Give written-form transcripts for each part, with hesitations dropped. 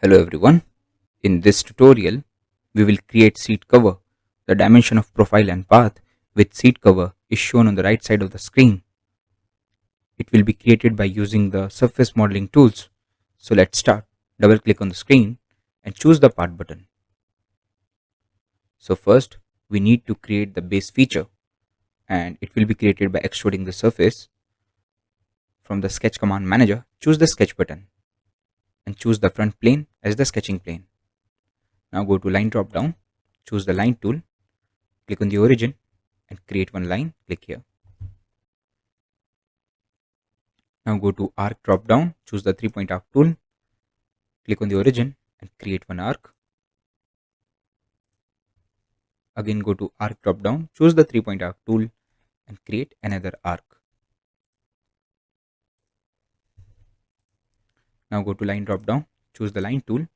Hello everyone. In this tutorial, we will create seat cover. The dimension of profile and path with seat cover is shown on the right side of the screen. It will be created by using the surface modeling tools. So let's start. Double click on the screen and choose the part button. So first, we need to create the base feature, and it will be created by extruding the surface. From the sketch command manager, choose the sketch button and choose the front plane as the sketching plane. Now go to line drop down, choose the line tool, click on the origin and create one line, click here. Now go to arc drop down, choose the 3-point arc tool, click on the origin and create one arc. Again go to arc drop down, choose the 3-point arc tool and create another arc. Now go to line drop down, choose the line tool,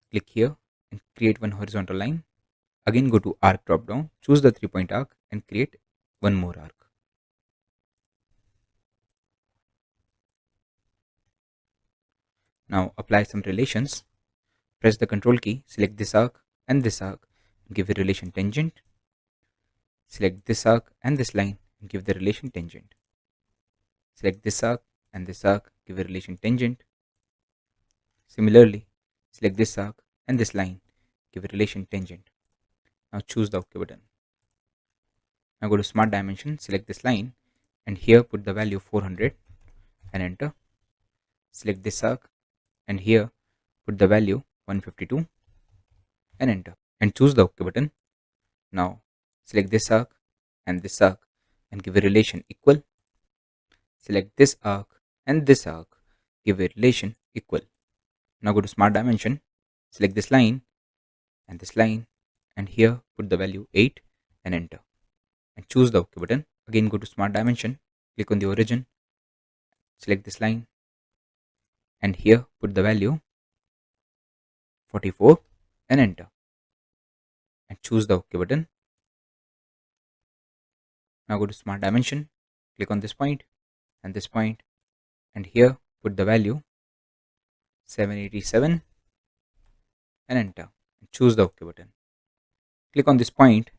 click here and create one horizontal line. Again go to arc drop down, choose the 3-point arc and create one more arc. Now apply some relations. Press the control key, select this arc and give a relation tangent. Select this arc and this line and give the relation tangent. Select this arc and give a relation tangent. Similarly, select this arc and this line, give a relation tangent. Now choose the OK button. Now go to Smart Dimension, select this line and here put the value 400 and enter. Select this arc and here put the value 152 and enter and choose the OK button. Now select this arc and give a relation equal. Select this arc and give a relation equal. Now go to Smart Dimension, select this line and here put the value 8 and enter and choose the OK button. Again go to Smart Dimension, click on the origin, select this line and here put the value 44 and enter and choose the OK button. Now go to Smart Dimension, click on this point and here put the value 787 and enter and choose the OK button. Click on this point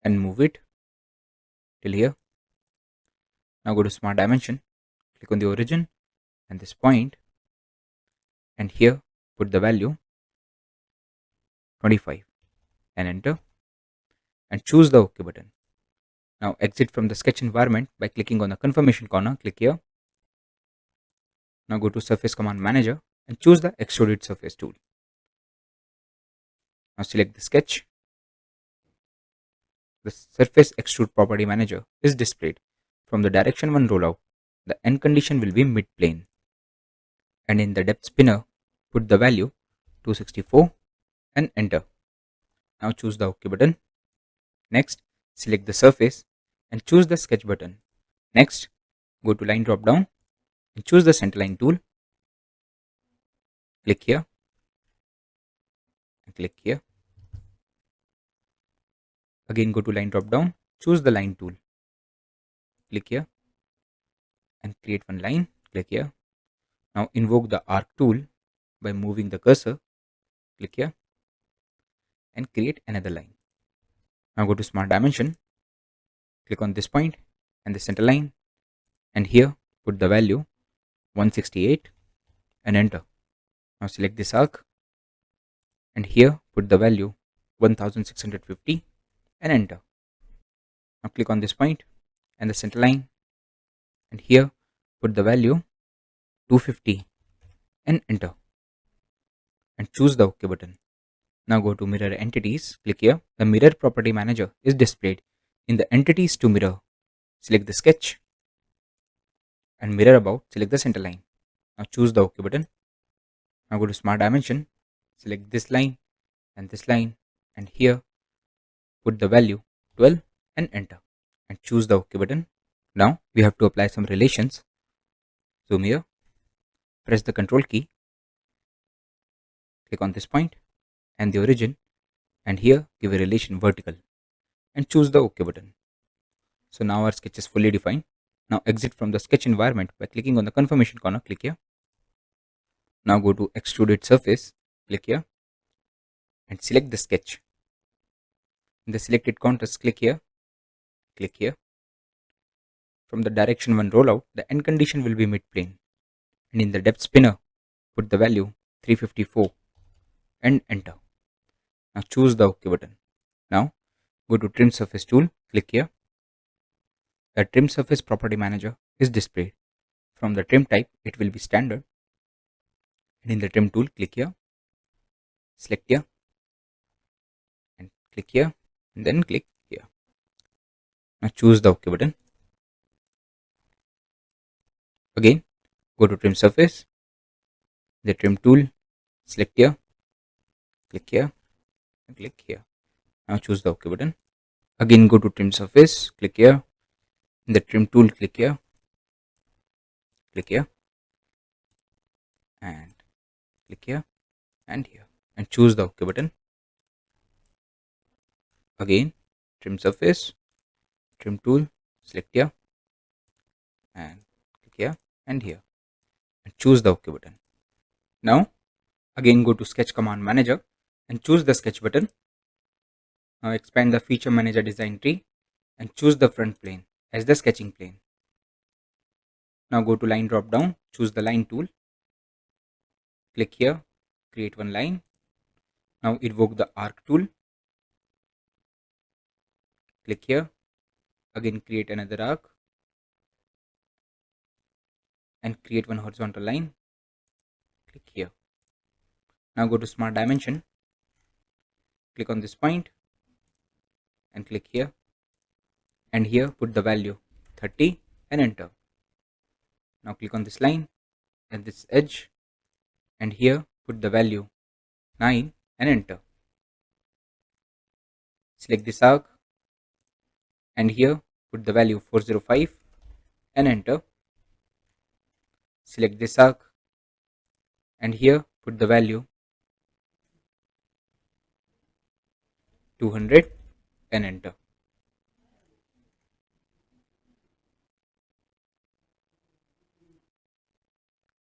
and move it till here. Now go to Smart Dimension, click on the origin and this point and here put the value 25 and enter and choose the OK button. Now exit from the sketch environment by clicking on the confirmation corner, click here. Now go to Surface Command Manager and choose the Extruded Surface tool. Now select the sketch. The Surface Extrude Property Manager is displayed. From the Direction 1 rollout, the end condition will be mid-plane. And in the depth spinner, put the value 264 and enter. Now choose the OK button. Next, select the surface and choose the sketch button. Next, go to line drop down and choose the centerline tool. Click here and click here. Again go to line drop down, choose the line tool. Click here and create one line, click here. Now invoke the arc tool by moving the cursor, click here and create another line. Now go to Smart Dimension, click on this point and the center line and here put the value 168 and enter. Now select this arc and here put the value 1650 and enter. Now click on this point and the center line and here put the value 250 and enter and choose the OK button. Now go to Mirror Entities, click here. The Mirror Property Manager is displayed. In the Entities to Mirror, select the sketch and Mirror About, select the center line. Now choose the OK button. Now go to Smart Dimension, select this line and here put the value 12 and enter and choose the OK button. Now we have to apply some relations. Zoom here, press the control key, click on this point and the origin and here give a relation vertical and choose the OK button. So now our sketch is fully defined. Now exit from the sketch environment by clicking on the confirmation corner, click here. Now go to extruded surface, click here and select the sketch. In the selected contours, click here. From the direction 1 rollout, the end condition will be mid-plane, and in the depth spinner, put the value 354 and enter. Now choose the OK button. Now go to trim surface tool, click here. The trim surface property manager is displayed. From the trim type, it will be standard, and in the trim tool, click here, select here and click here and then click here. Now choose the OK button. Again, go to trim surface, the trim tool, select here, click here and click here. Now choose the OK button. Again, go to trim surface, click here, the trim tool, click here and click here and here and choose the OK button. Again, trim surface, trim tool, select here and click here and here and choose the OK button. Now again go to sketch command manager and choose the sketch button. Now expand the feature manager design tree and choose the front plane as the sketching plane. Now go to line drop down, choose the line tool, click here, create one line. Now invoke the arc tool, click here, again create another arc and create one horizontal line, click here. Now go to smart dimension, click on this point and click here, and here put the value 30 and enter. Now click on this line and this edge and here put the value 9 and enter. Select this arc and here put the value 405 and enter. Select this arc and here put the value 200 and enter.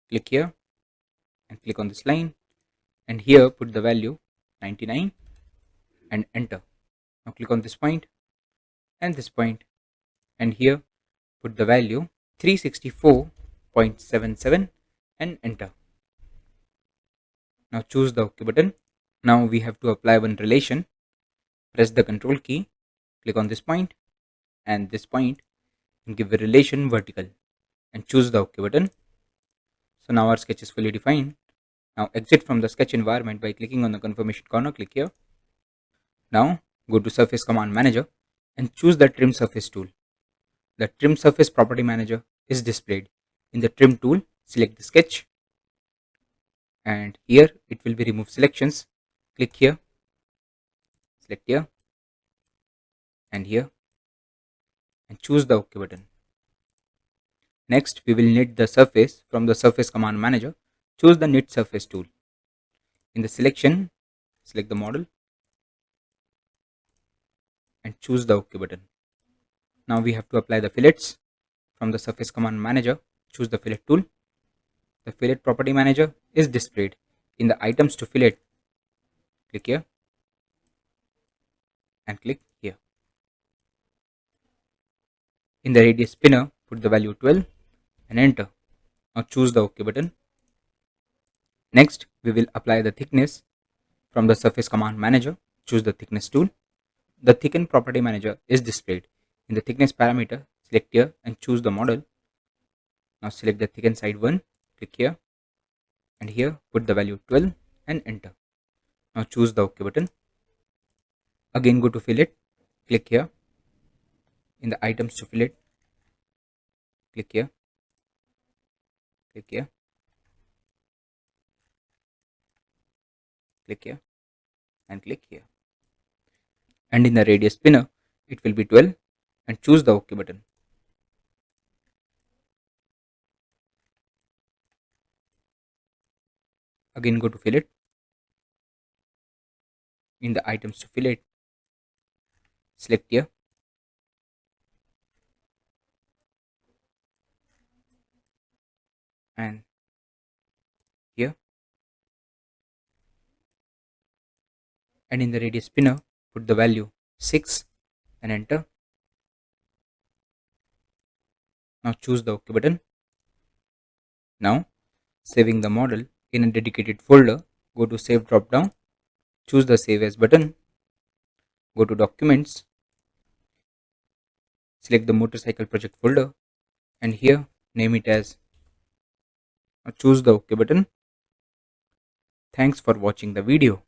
Click here and click on this line and here put the value 99 and enter. Now click on this point and this point and here put the value 364.77 and enter. Now choose the OK button. Now we have to apply one relation. Press the control key, click on this point and this point and give a relation vertical and choose the OK button. So now our sketch is fully defined. Now exit from the sketch environment by clicking on the confirmation corner, click here. Now go to surface command manager and choose the trim surface tool. The trim surface property manager is displayed. In the trim tool, select the sketch and here it will be remove selections. Click here, select here and here and choose the OK button. Next, we will knit the surface. From the surface command manager, choose the knit surface tool. In the selection, select the model and choose the OK button. Now we have to apply the fillets. From the surface command manager, choose the fillet tool. The fillet property manager is displayed. In the items to fillet, click here and click here. In the radius spinner, put the value 12 and enter. Now choose the OK button. Next, we will apply the thickness. From the surface command manager, choose the thickness tool. The thicken property manager is displayed. In the thickness parameter, select here and choose the model. Now select the thicken side 1, click here and here put the value 12 and enter. Now choose the OK button. Again go to fillet, click here. In the items to fillet, click here, click here, click here and click here. And in the radius spinner, it will be 12 and choose the OK button. Again go to fillet. In the items to fillet, select here and here and in the radius spinner put the value 6 and enter. Now choose the OK button. Now saving the model in a dedicated folder, go to Save drop down, choose the Save As button, go to Documents, select the motorcycle project folder and here name it as. Now choose the OK button. Thanks for watching the video.